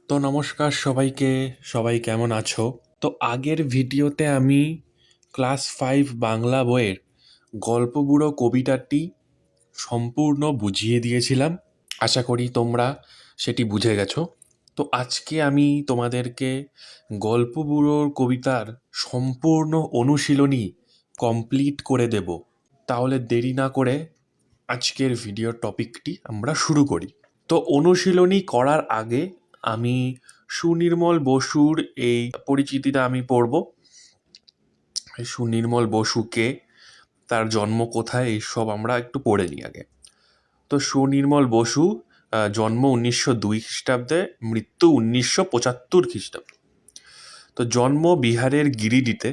তো নমস্কার সবাইকে। সবাই কেমন আছো? তো আগের ভিডিওতে আমি ক্লাস 5 বাংলা বইয়ের গল্পবুড়ো কবিতাটি সম্পূর্ণ বুঝিয়ে দিয়েছিলাম। আশা করি তোমরা সেটি বুঝে গেছো। তো আজকে আমি তোমাদেরকে গল্পবুড়োর কবিতার সম্পূর্ণ অনুশীলনী কমপ্লিট করে দেব। তাহলে দেরি না করে আজকের ভিডিওর টপিকটি আমরা শুরু করি। তো অনুশীলনী করার আগে আমি সুনির্মল বসুর এই পরিচিতিটা আমি পড়ব। সুনির্মল বসুকে, তার জন্ম কোথায়, এইসব আমরা একটু পড়ে নিই আগে। তো সুনির্মল বসু জন্ম 1902 খ্রিস্টাব্দে, মৃত্যু 1975 খ্রিস্টাব্দে। তো জন্ম বিহারের গিরিডিতে।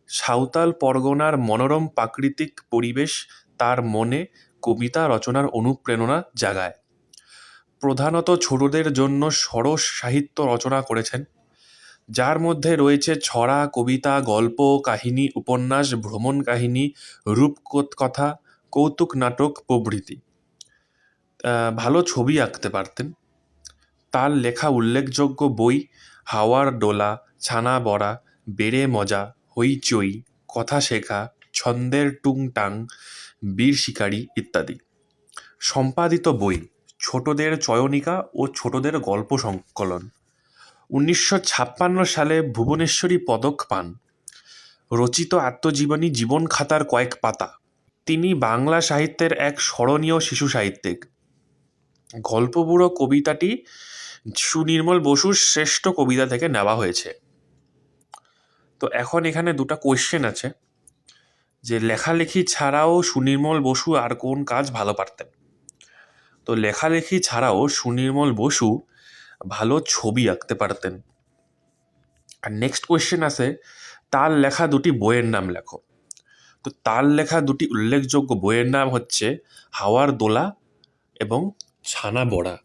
সাঁওতাল পরগনার মনোরম প্রাকৃতিক পরিবেশ তার মনে কবিতা রচনার অনুপ্রেরণা জাগায়। প্রধানত ছোটদের জন্য সরস সাহিত্য রচনা করেছেন, যার মধ্যে রয়েছে ছড়া, কবিতা, গল্প, কাহিনী, উপন্যাস, ভ্রমণ কাহিনী, রূপকথা, কৌতুক নাটক প্রভৃতি। ভালো ছবি আঁকতে পারতেন। তার লেখা উল্লেখযোগ্য বই হাওয়ার দোলা, ছানা বড়া, বেড়ে মজা, হইচই, কথা শেখা, ছন্দের টুংটাং, বীর শিকারী ইত্যাদি। সম্পাদিত বই ছোটদের চয়নিকা ও ছোটদের গল্প সংকলন। 1956 সালে ভুবনেশ্বরী পদক পান। রচিত আত্মজীবনী জীবন খাতার কয়েক পাতা। তিনি বাংলা সাহিত্যের এক স্মরণীয় শিশু সাহিত্যিক। গল্পবুড়ো কবিতাটি সুনির্মল বসুর শ্রেষ্ঠ কবিতা থেকে নেওয়া হয়েছে। তো এখন এখানে দুটো কোয়েশ্চেন আছে, যে লেখালেখি ছাড়াও সুনির্মল বসু আর কোন কাজ ভালো পারতেন। তো লেখালেখি ছাড়াও সুনির্মল বসু ভালো ছবি আঁকতে পারতেন। আর নেক্সট কোয়েশ্চেন আছে, তার লেখা দুটি বইয়ের নাম লেখো। তো তার লেখা দুটি উল্লেখযোগ্য বইয়ের নাম হচ্ছে হাওয়ার দোলা এবং ছানা বড়া।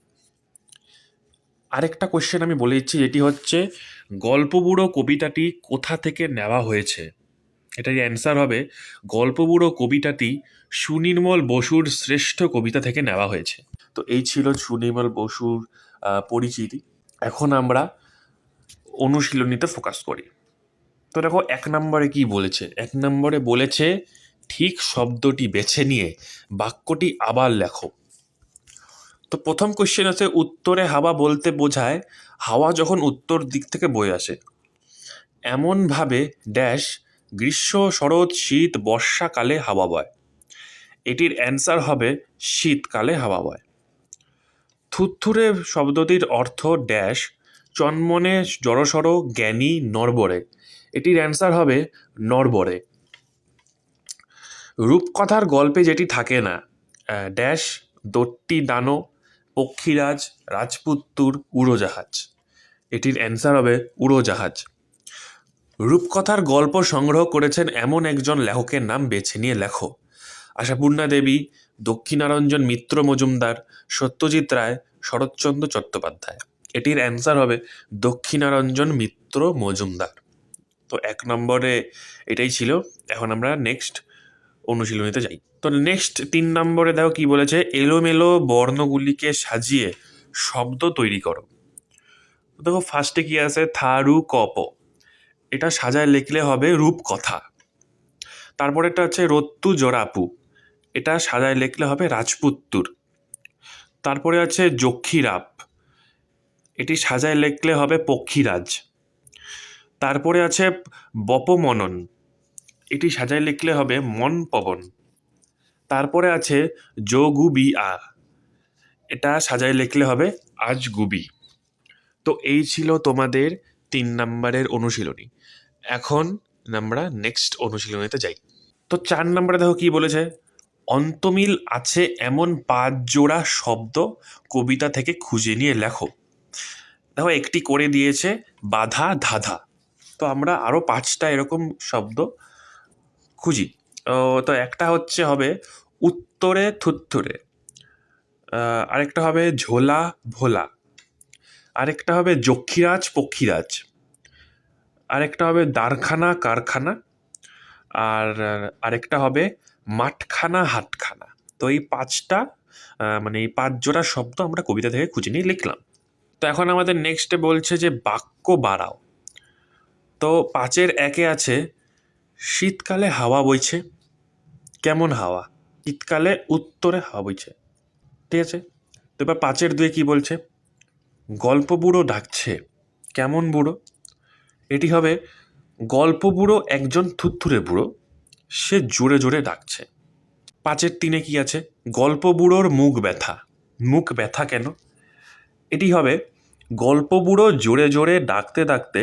আরেকটা কোয়েশ্চেন আমি বলে দিচ্ছি, যেটি হচ্ছে গল্পবুড়ো কবিতাটি কোথা থেকে নেওয়া হয়েছে। এটার অ্যান্সার হবে গল্পবুড়ো কবিতাটি সুনির্মল বসুর শ্রেষ্ঠ কবিতা থেকে নেওয়া হয়েছে। তো এই ছিল সুনির্মল বসুর পরিচিতি। এখন আমরা অনুশীলনীতে ফোকাস করি। তো দেখো 1 নম্বরে কি বলেছে। 1 নম্বরে বলেছে ঠিক শব্দটি বেছে নিয়ে বাক্যটি আবার লেখো। তো প্রথম কোশ্চেন আছে, উত্তরে হাওয়া বলতে বোঝায় হাওয়া যখন উত্তর দিক থেকে বয়ে আসে, এমনভাবে ড্যাশ গ্রীষ্ম, শরৎ, শীত, বর্ষাকালে হাওয়া বয়। এটির অ্যান্সার হবে শীতকালে হাওয়া বয়। থুরথুরে শব্দটির অর্থ ড্যাশ চনমনে জড়সড় জ্ঞানী নড়বড়ে। এটির অ্যান্সার হবে নড়বড়ে। রূপকথার গল্পে যেটি থাকে না, ড্যাশ দট্টি দানো, পক্ষীরাজ, রাজপুত্তুর, উড়োজাহাজ। এটির অ্যান্সার হবে উড়োজাহাজ। রূপকথার গল্প সংগ্রহ করেছেন এমন একজন লেখকের নাম বেছে নিয়ে লেখো। আশাপূর্ণা দেবী, দক্ষিণারঞ্জন মিত্র মজুমদার, সত্যজিৎ রায়, শরৎচন্দ্র চট্টোপাধ্যায়। এটির অ্যান্সার হবে দক্ষিণারঞ্জন মিত্র মজুমদার। তো 1 নম্বরে এটাই ছিল। এখন আমরা নেক্সট অনুশীলনীতে যাই। তো নেক্সট 3 নম্বরে দেখো কি বলেছে, এলোমেলো বর্ণগুলিকে সাজিয়ে শব্দ তৈরি করো। দেখো ফার্স্টে কি আছে, থারু কপ, এটা সাজায় লিখলে হবে রূপকথা। তারপরে এটা হচ্ছে রত্তু জোড়াপু, এটা সাজায় লিখলে হবে রাজপুত্তুর। তারপরে আছে যক্ষীরাপ, এটি সাজায় লিখলে হবে পক্ষীরাজ। তারপরে আছে বপমনন, এটি সাজায় লিখলে হবে মন পবন। তারপরে আছে যোগুবি আ, এটা সাজায় লিখলে হবে আজগুবি। তো এই ছিল তোমাদের 3 নম্বরের অনুশীলনী। এখন আমরা নেক্সট অনুশীলনীতে যাই। তো 4 নম্বরে দেখো কি বলেছে, অন্তমিল আছে এমন 5 জোড়া শব্দ কবিতা থেকে খুঁজে নিয়ে লেখো। দেখো একটি করে দিয়েছে বাধা ধাঁধা। তো আমরা আরও 5টা এরকম শব্দ খুঁজি। তো একটা হচ্ছে হবে উত্তরে থুত্থুরে, আরেকটা হবে ঝোলা ভোলা, আরেকটা হবে যক্ষীরাজ পক্ষীরাজ, আরেকটা হবে দারখানা কারখানা, আর আরেকটা হবে মাঠখানা হাটখানা। তো এই 5টা মানে এই 5 জোড়া শব্দ আমরা কবিতা থেকে খুঁজে নিয়ে লিখলাম। তো এখন আমাদের নেক্সটে বলছে যে বাক্য বাড়াও। তো 5-এর 1-এ আছে শীতকালে হাওয়া বইছে। কেমন হাওয়া? শীতকালে উত্তরে হাওয়া বইছে। ঠিক আছে, তো এবার 5-এর 2-এ কি বলছে? গল্প বুড়ো ডাকছে। কেমন বুড়ো? এটি হবে গল্প বুড়ো একজন থুরথুরে বুড়ো, সে জোরে জোরে ডাকছে। 5-এর 3-এ কি আছে? গল্প বুড়োর মুখ ব্যথা। মুখ ব্যথা কেন? এটি হবে গল্প বুড়ো জোরে জোরে ডাকতে ডাকতে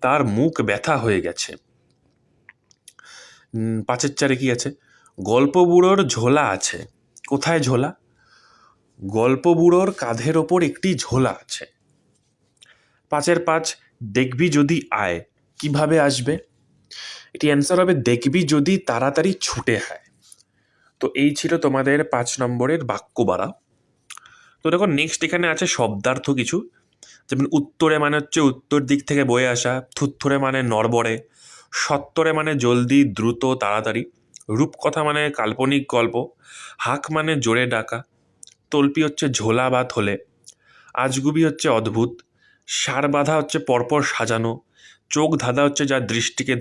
তার মুখ ব্যথা হয়ে গেছে। 5-এর 4-এ কি আছে? গল্প বুড়োর ঝোলা আছে। কোথায় ঝোলা? গল্প বুড়োর কাঁধের ওপর একটি ঝোলা আছে। 5-এর 5, দেখবি যদি আয়। কিভাবে আসবে? এটি অ্যান্সার হবে দেখবি যদি তাড়াতাড়ি ছুটে আয়। তো এই ছিল তোমাদের 5 নম্বরের বাক্য বাড়া। তো দেখো নেক্সট এখানে আছে শব্দার্থ কিছু, যেমন উত্তরে মানে হচ্ছে উত্তর দিক থেকে বয়ে আসা, থুত্থরে মানে নড়বড়ে, সত্তরে মানে জলদি দ্রুত তাড়াতাড়ি, রূপকথা মানে কাল্পনিক গল্প, হাক মানে জোরে ডাকা, তল্পি হচ্ছে ঝোলা বা থলে, আজগুবি হচ্ছে অদ্ভুত, সার বাঁধা হচ্ছে পরপর সাজানো, চোখ ধাঁধা হচ্ছে যা দৃষ্টিকে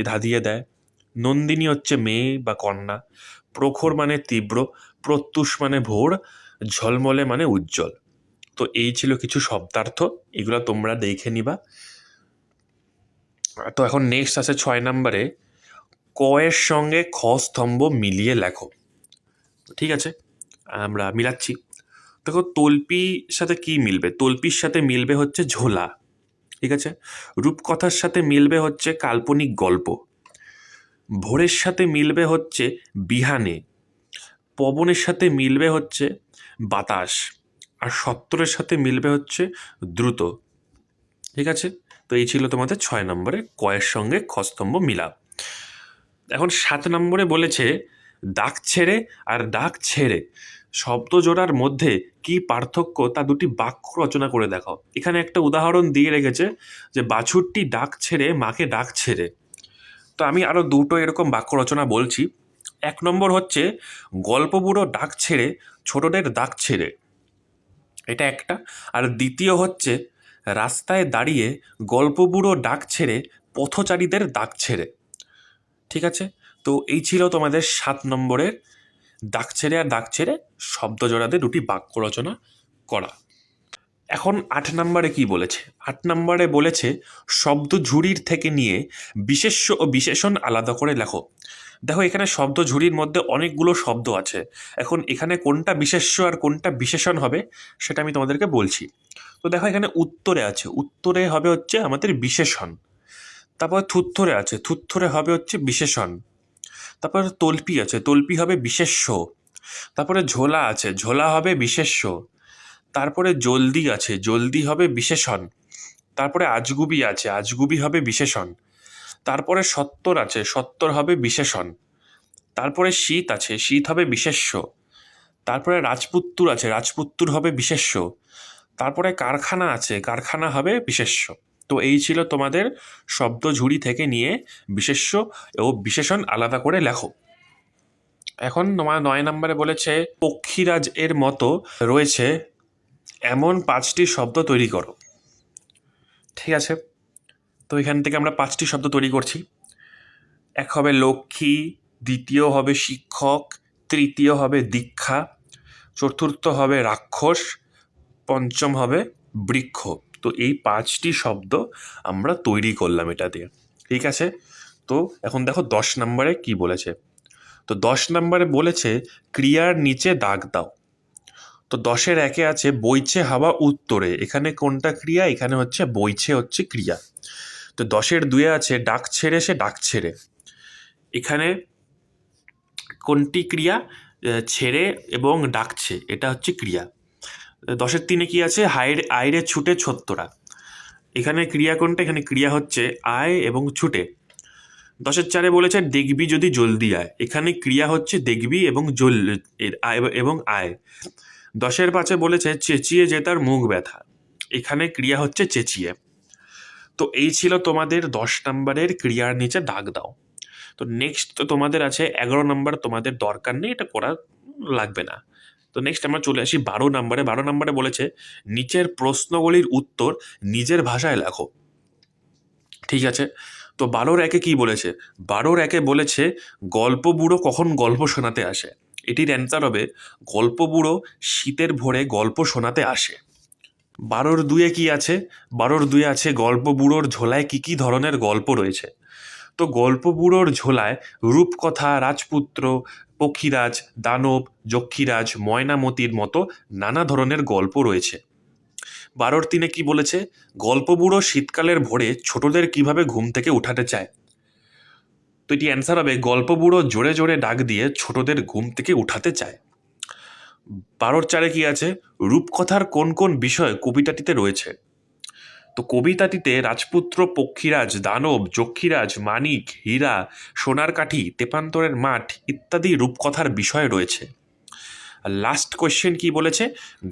ধাঁধিয়ে দেয়, নন্দিনী হচ্ছে মেয়ে বা কন্যা, প্রখর মানে তীব্র, প্রত্যুষ মানে ভোর, ঝলমলে মানে উজ্জ্বল। তো এই ছিল কিছু শব্দার্থ, এগুলো তোমরা দেখে নিবা। তো এখন নেক্সট আছে 6 নম্বরে ক এর সঙ্গে খ স্তম্ভ মিলিয়ে লেখো। ঠিক আছে, আমরা মিলাচ্ছি। দেখো তল্পির সাথে কি মিলবে? তল্পির সাথে মিলবে হচ্ছে ঝোলা। ঠিক আছে, রূপকথার সাথে মিলবে হচ্ছে কাল্পনিক গল্প, ভোরের সাথে মিলবে হচ্ছে বিহানে, পবনের সাথে মিলবে হচ্ছে বাতাস, আর সত্তরের সাথে মিলবে হচ্ছে দ্রুত। ঠিক আছে, তো এই ছিল তোমাদের 6 নম্বরে কয়ের সঙ্গে খস্তম্ভ মিলা। এখন 7 নম্বরে বলেছে ডাক ছেড়ে আর ডাক ছেড়ে শব্দ জোড়ার মধ্যে কি পার্থক্য তা দুটি বাক্য রচনা করে দেখাও। এখানে একটা উদাহরণ দিয়ে রেখেছে যে বাছুরটি ডাক ছেড়ে মাকে ডাক ছেড়ে। তো আমি আরও দুটো এরকম বাক্য রচনা বলছি। 1 নম্বর হচ্ছে গল্প বুড়ো ডাক ছেড়ে ছোটদের ডাক ছেড়ে, এটা একটা। আর দ্বিতীয় হচ্ছে রাস্তায় দাঁড়িয়ে গল্প বুড়ো ডাক ছেড়ে পথচারীদের ডাক ছেড়ে। ঠিক আছে, তো এই ছিল তোমাদের 7 নম্বরের ডাক ছেড়ে আর ডাক ছেড়ে শব্দ জোড়াতে দুটি বাক্য রচনা করা। এখন 8 নম্বরে কি বলেছে? 8 নম্বরে বলেছে শব্দ ঝুড়ির থেকে নিয়ে বিশেষ্য ও বিশেষণ আলাদা করে লেখো। দেখো এখানে শব্দ ঝুড়ির মধ্যে অনেকগুলো শব্দ আছে, এখন এখানে কোনটা বিশেষ্য আর কোনটা বিশেষণ হবে সেটা আমি তোমাদেরকে বলছি। তো দেখো এখানে উত্তরে আছে, উত্তরে হবে হচ্ছে আমাদের বিশেষণ। তারপর থুত্থরে আছে, থুত্থরে হবে হচ্ছে বিশেষণ। তারপর তল্পি আছে, তল্পি হবে বিশেষ্য। তারপরে ঝোলা আছে, ঝোলা হবে বিশেষ্য। তারপরে জলদি আছে, জলদি হবে বিশেষণ। তারপরে আজগুবি আছে, আজগুবি হবে বিশেষণ। তারপরে সত্তর আছে, সত্তর হবে বিশেষণ। তারপরে শীত আছে, শীত হবে বিশেষ্য। তারপরে রাজপুত্তুর আছে, রাজপুত্তুর হবে বিশেষ্য। তারপরে কারখানা আছে, কারখানা হবে বিশেষ্য। তো এই ছিল তোমাদের শব্দ ঝুড়ি থেকে নিয়ে বিশেষ্য ও বিশেষণ আলাদা করে লেখো। এখন তোমার 9 নম্বরে বলেছে পক্ষীরাজ এর মতো রয়েছে এমন 5টি শব্দ তৈরি করো। ঠিক আছে, তো এখান থেকে আমরা 5টি শব্দ তৈরি করছি। 1 হবে লক্ষ্মী, দ্বিতীয় হবে শিক্ষক, তৃতীয় হবে দীক্ষা, চতুর্থ হবে রাক্ষস, পঞ্চম হবে বৃক্ষ। তো এই 5টি শব্দ আমরা তৈরি করলাম এটা দিয়ে। ঠিক আছে, তো এখন দেখো 10 নম্বরে কি বলেছে। তো 10 নম্বরে বলেছে ক্রিয়ার নিচে দাগ দাও। তো 10-এর 1-এ আছে বইছে হাওয়া উত্তরে, এখানে কোনটা ক্রিয়া? এখানে হচ্ছে বইছে হচ্ছে ক্রিয়া। তো 10-এর 2-এ আছে ডাক ছেড়ে সে ডাক ছেড়ে, এখানে কোনটি ক্রিয়া? ছেড়ে এবং ডাকছে, এটা হচ্ছে ক্রিয়া। 10-এর 3-এ কি আছে? আইরে ছুটে ছত্তরা, এখানে ক্রিয়া কোনটা? এখানে ক্রিয়া হচ্ছে আয় এবং ছুটে। 10-এর 4-এ বলেছে দেখবি যদি জলদি আয়, এখানে ক্রিয়া হচ্ছে দেখবি এবং এবং আয়। 10-এর 5-এ বলেছে চেঁচিয়ে যে তার মুখ ব্যথা, এখানে ক্রিয়া হচ্ছে চেঁচিয়ে। তো এই ছিল তোমাদের 10 নম্বরের ক্রিয়ার নিচে দাগ দাও। তো নেক্সট তো তোমাদের আছে 11 নম্বর, তোমাদের দরকার নেই, এটা করা লাগবে না। তো নেক্সট আমরা চলে আসি 12 নম্বরে। 12 নম্বরে বলেছে নিচের প্রশ্নগুলির উত্তর নিজের ভাষায় লেখো। ঠিক আছে, তো 12-1 কি বলেছে? 12-1 বলেছে গল্প বুড়ো কখন গল্প শোনাতে আসে। এটির অ্যান্সার হবে গল্প বুড়ো শীতের ভোরে গল্প শোনাতে আসে। 12-2 কি আছে? 12-2 আছে গল্প বুড়োর ঝোলায় কি কি ধরনের গল্প রয়েছে। তো গল্প বুড়োর ঝোলায় রূপকথা, রাজপুত্র, পক্ষীরাজ, দানব, যক্ষীরাজ, ময়নামতির মতো নানা ধরনের গল্প রয়েছে। 12-3 কি বলেছে? গল্প বুড়ো শীতকালের ভোরে ছোটদের কিভাবে ঘুম থেকে উঠাতে চায়। তো এটি অ্যান্সার হবে গল্প বুড়ো জোরে জোরে ডাক দিয়ে ছোটদের ঘুম থেকে উঠাতে চায়। 12-4 কি আছে? রূপকথার কোন কোন বিষয় কবিতাটিতে রয়েছে। তো কবিতাটিতে রাজপুত্র, পক্ষীরাজ, দানব, যক্ষীরাজ, মানিক, হীরা, সোনার কাঠি, তেপান্তরের মাঠ ইত্যাদি রূপকথার বিষয় রয়েছে। আর লাস্ট কোয়েশ্চেন কি বলেছে?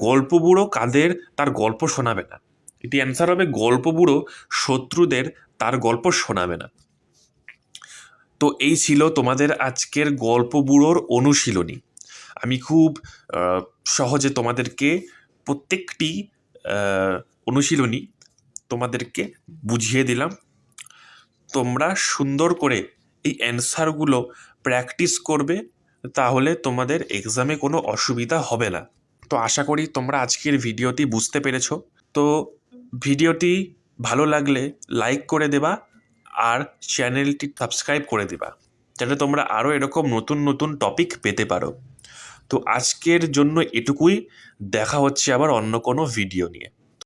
গল্প বুড়ো কাদের তার গল্প শোনাবে না। এটি অ্যান্সার হবে গল্প বুড়ো শত্রুদের তার গল্প শোনাবে না। তো এই ছিল তোমাদের আজকের গল্প বুড়োর অনুশীলনী। আমি খুব সহজে তোমাদেরকে প্রত্যেকটি অনুশীলনী তোমাদেরকে বুঝিয়ে দিলাম। তোমরা সুন্দর করে এই অ্যান্সারগুলো প্র্যাকটিস করবে, তাহলে তোমাদের এক্সামে কোনো অসুবিধা হবে না। তো আশা করি তোমরা আজকের ভিডিওটি বুঝতে পেরেছো। তো ভিডিওটি ভালো লাগলে লাইক করে দেবা আর চ্যানেলটি সাবস্ক্রাইব করে দেবা, যাতে তোমরা আরও এরকম নতুন নতুন টপিক পেতে পারো। তো আজকের জন্য এটুকুই, দেখা হচ্ছে আবার অন্য কোনো ভিডিও নিয়ে।